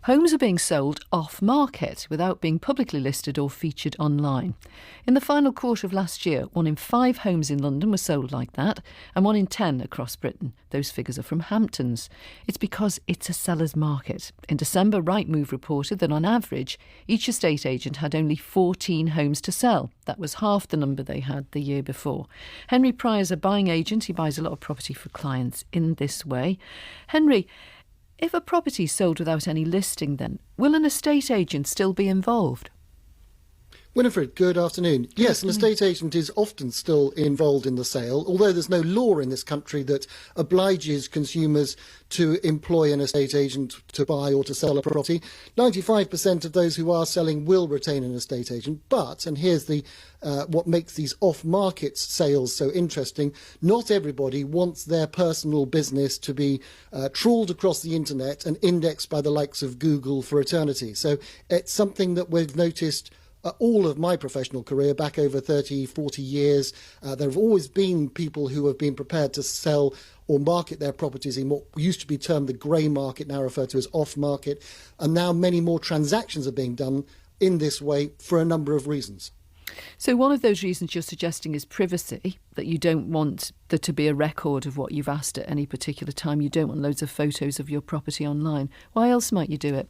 Homes are being sold off-market without being publicly listed or featured online. In the final quarter of last year, 1 in 5 homes in London were sold like that, and 1 in 10 across Britain. Those figures are from Hamptons. It's because it's a seller's market. In December, Rightmove reported that on average, each estate agent had only 14 homes to sell. That was half the number they had the year before. Henry Pryor's a buying agent. He buys a lot of property for clients in this way. Henry, if a property is sold without any listing then, will an estate agent still be involved? Winifred, good afternoon. Yes, an estate agent is often still involved in the sale, although there's no law in this country that obliges consumers to employ an estate agent to buy or to sell a property. 95% of those who are selling will retain an estate agent, but, and here's the what makes these off-market sales so interesting, not everybody wants their personal business to be trawled across the internet and indexed by the likes of Google for eternity. So it's something that we've noticed all of my professional career, back over 30, 40 years. There have always been people who have been prepared to sell or market their properties in what used to be termed the grey market, now referred to as off-market. And now many more transactions are being done in this way for a number of reasons. So one of those reasons you're suggesting is privacy, that you don't want there to be a record of what you've asked at any particular time. You don't want loads of photos of your property online. Why else might you do it?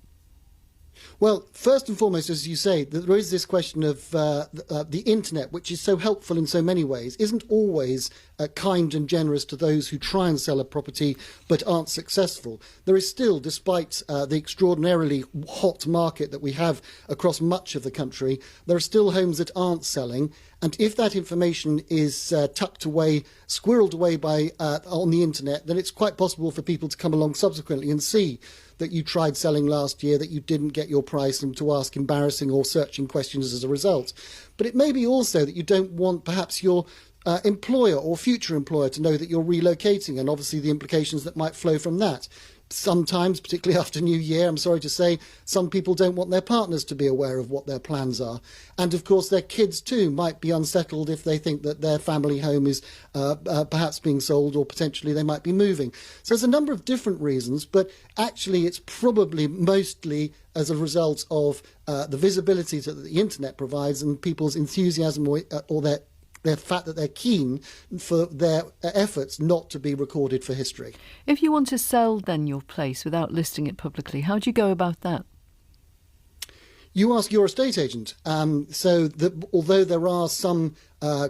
Well, first and foremost, as you say, there is this question of the internet, which is so helpful in so many ways, isn't always kind and generous to those who try and sell a property but aren't successful. There is still, despite the extraordinarily hot market that we have across much of the country, there are still homes that aren't selling. And if that information is tucked away, squirreled away by on the internet, then it's quite possible for people to come along subsequently and see that you tried selling last year, that you didn't get your price, and to ask embarrassing or searching questions as a result. But it may be also that you don't want perhaps your employer or future employer to know that you're relocating, and obviously the implications that might flow from that. Sometimes, particularly after New Year, I'm sorry to say, some people don't want their partners to be aware of what their plans are. And of course, their kids too might be unsettled if they think that their family home is perhaps being sold, or potentially they might be moving. So there's a number of different reasons, but actually it's probably mostly as a result of the visibility that the internet provides and people's enthusiasm or their fact that they're keen for their efforts not to be recorded for history. If you want to sell then your place without listing it publicly, how do you go about that? You ask your estate agent. Although there are some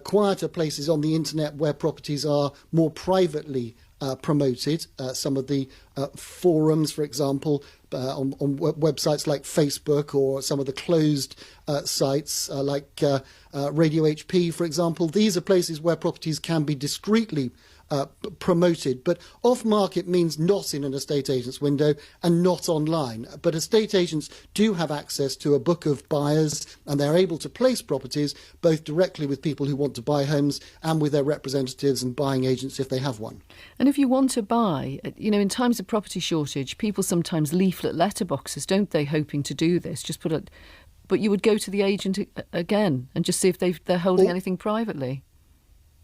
quieter places on the internet where properties are more privately promoted, some of the forums, for example, on websites like Facebook, or some of the closed sites like Radio HP, for example. These are places where properties can be discreetly promoted, but off-market means not in an estate agent's window and not online. But estate agents do have access to a book of buyers, and they're able to place properties both directly with people who want to buy homes and with their representatives and buying agents if they have one. And if you want to buy, in times of property shortage, people sometimes leaflet letterboxes, don't they, hoping to do this? But you would go to the agent again and just see if they're holding anything privately.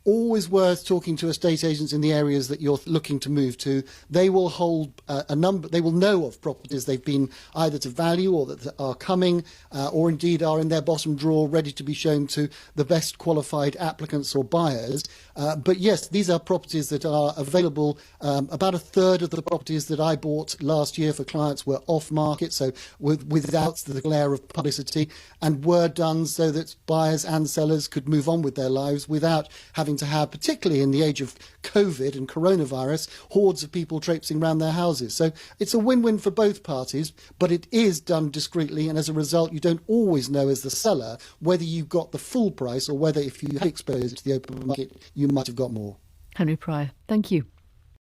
Always worth talking to estate agents in the areas that you're looking to move to. They will hold a number. They will know of properties they've been either to value or that are coming, or indeed are in their bottom drawer, ready to be shown to the best qualified applicants or buyers. But yes, these are properties that are available. About a third of the properties that I bought last year for clients were off market, so without the glare of publicity, and were done so that buyers and sellers could move on with their lives without having to have, particularly in the age of COVID and coronavirus, hordes of people traipsing around their houses. So it's a win-win for both parties, but it is done discreetly, and as a result you don't always know as the seller whether you got the full price or whether, if you had exposed to the open market, you might have got more. Henry Pryor, thank you.